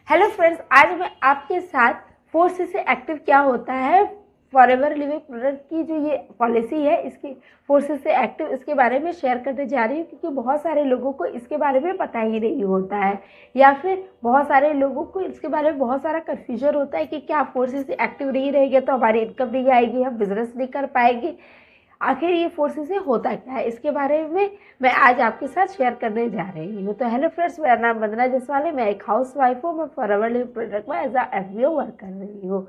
Hello friends, आज मैं आपके साथ 4C से एक्टिव क्या होता है, फॉरएवर लिविंग प्रोडक्ट की जो ये पॉलिसी है इसकी 4C से एक्टिव इसके बारे में शेयर करने जा रही हूँ, क्योंकि बहुत सारे लोगों को इसके बारे में पता ही नहीं होता है या फिर बहुत सारे लोगों को इसके बारे में बहुत सारा कन्फ्यूजन होता है कि क्या 4C से एक्टिव नहीं रहेंगे तो हमारी इनकम नहीं आएगी, हम बिजनेस नहीं कर पाएंगे। आखिर ये 4C से होता क्या है, इसके बारे में मैं आज आपके साथ शेयर करने जा रही हूँ। तो हेलो फ्रेंड्स, मेरा नाम वंदना जायसवाल है, मैं एक हाउस वाइफ हूँ। मैं फॉरएवर लिविंग प्रोडक्ट में एज FBO वर्क कर रही हूँ।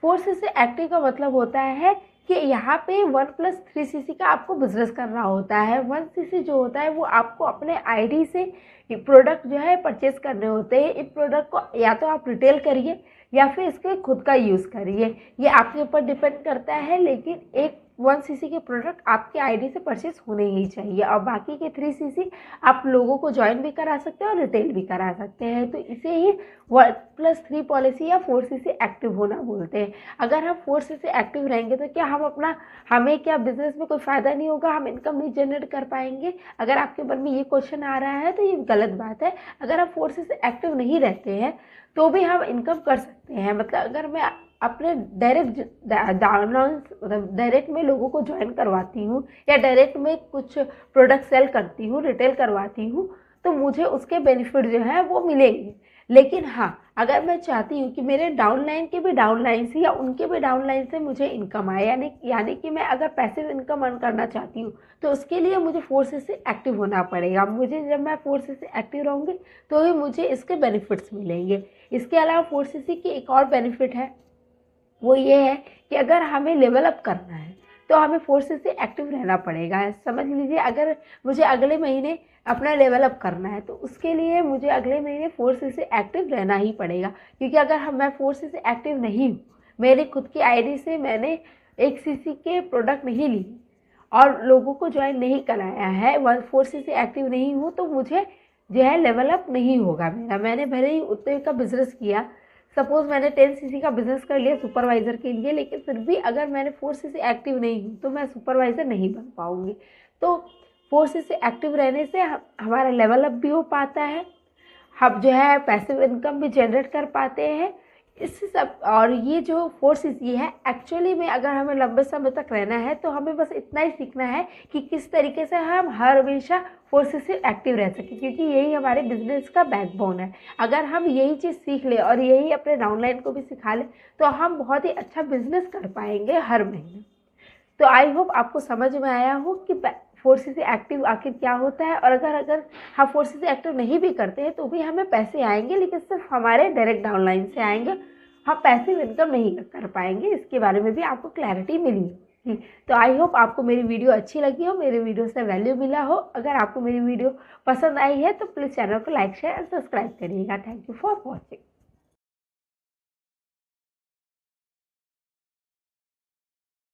4C से एक्टिव का मतलब होता है कि यहाँ पे 1+3CC का आपको बिजनेस करना होता है। 1CC जो होता है वो आपको अपने आईडी से प्रोडक्ट जो है परचेज करने होते हैं। इस प्रोडक्ट को या तो आप रिटेल करिए या फिर इसके खुद का यूज़ करिए, ये आपके ऊपर डिपेंड करता है। लेकिन एक 1CC के प्रोडक्ट आपके आईडी से परचेस होने ही चाहिए, और बाकी के 3CC आप लोगों को ज्वाइन भी करा सकते हैं और रिटेल भी करा सकते हैं। तो इसे ही 1+3 पॉलिसी या 4C से एक्टिव होना बोलते हैं। अगर हम 4C से एक्टिव रहेंगे तो क्या हमें क्या बिजनेस में कोई फ़ायदा नहीं होगा, हम इनकम नहीं जनरेट कर पाएंगे? अगर आपके मन में ये क्वेश्चन आ रहा है तो ये गलत बात है। अगर हम 4C से एक्टिव नहीं रहते हैं तो भी हम इनकम कर सकते हैं। मतलब अगर मैं अपने डायरेक्ट में लोगों को ज्वाइन करवाती हूँ या डायरेक्ट में कुछ प्रोडक्ट सेल करती हूँ, रिटेल करवाती हूँ, तो मुझे उसके बेनिफिट जो है वो मिलेंगे। लेकिन हाँ, अगर मैं चाहती हूँ कि मेरे डाउनलाइन के भी डाउनलाइन से या उनके भी डाउनलाइन से मुझे इनकम आए, यानी कि मैं अगर पैसिव इनकम अर्न करना चाहती हूँ, तो उसके लिए मुझे 4C से एक्टिव होना पड़ेगा। जब मैं 4C से एक्टिव रहूँगी तो ही मुझे इसके बेनिफिट्स मिलेंगे। इसके अलावा 4CC की एक और बेनिफिट है, वो ये है कि अगर हमें लेवल अप करना है तो हमें 4C से एक्टिव रहना पड़ेगा। समझ लीजिए, अगर मुझे अगले महीने अपना लेवल अप करना है तो उसके लिए मुझे अगले महीने 4C से एक्टिव रहना ही पड़ेगा। क्योंकि अगर मैं 4C से एक्टिव नहीं हूँ, मेरी खुद की आईडी से मैंने 1CC के प्रोडक्ट नहीं लिए और लोगों को ज्वाइन नहीं कराया है, 4C से एक्टिव नहीं हूँ, तो मुझे जो है लेवल अप नहीं होगा मेरा। मैंने भले ही उतने का बिजनेस किया, सपोज़ मैंने 10CC का बिजनेस कर लिया सुपरवाइज़र के लिए, लेकिन फिर भी अगर मैंने 4C से एक्टिव नहीं हूँ तो मैं सुपरवाइज़र नहीं बन पाऊँगी। तो 4C से एक्टिव रहने से हमारा लेवल अप भी हो पाता है, हम जो है पैसिव इनकम भी जनरेट कर पाते हैं इससे सब। और ये जो 4CC है, एक्चुअली में अगर हमें लंबे समय तक रहना है तो हमें बस इतना ही सीखना है कि किस तरीके से हम हर हमेशा 4C से एक्टिव रह सकें, क्योंकि यही हमारे बिजनेस का बैकबोन है। अगर हम यही चीज़ सीख ले और यही अपने डाउनलाइन को भी सिखा लें तो हम बहुत ही अच्छा बिजनेस कर पाएंगे हर महीने। तो आई होप आपको समझ में आया हो कि 4C से एक्टिव आखिर क्या होता है। और अगर हम 4C से एक्टिव नहीं भी करते हैं तो भी हमें पैसे आएंगे, लेकिन सिर्फ हमारे डायरेक्ट डाउनलाइन से आएंगे, हम पैसिव इनकम नहीं कर पाएंगे। इसके बारे में भी आपको क्लैरिटी मिली। तो आई होप आपको मेरी वीडियो अच्छी लगी हो, मेरे वीडियो से वैल्यू मिला हो। अगर आपको मेरी वीडियो पसंद आई है तो प्लीज़ चैनल को लाइक शेयर और सब्सक्राइब करिएगा। Thank you for watching.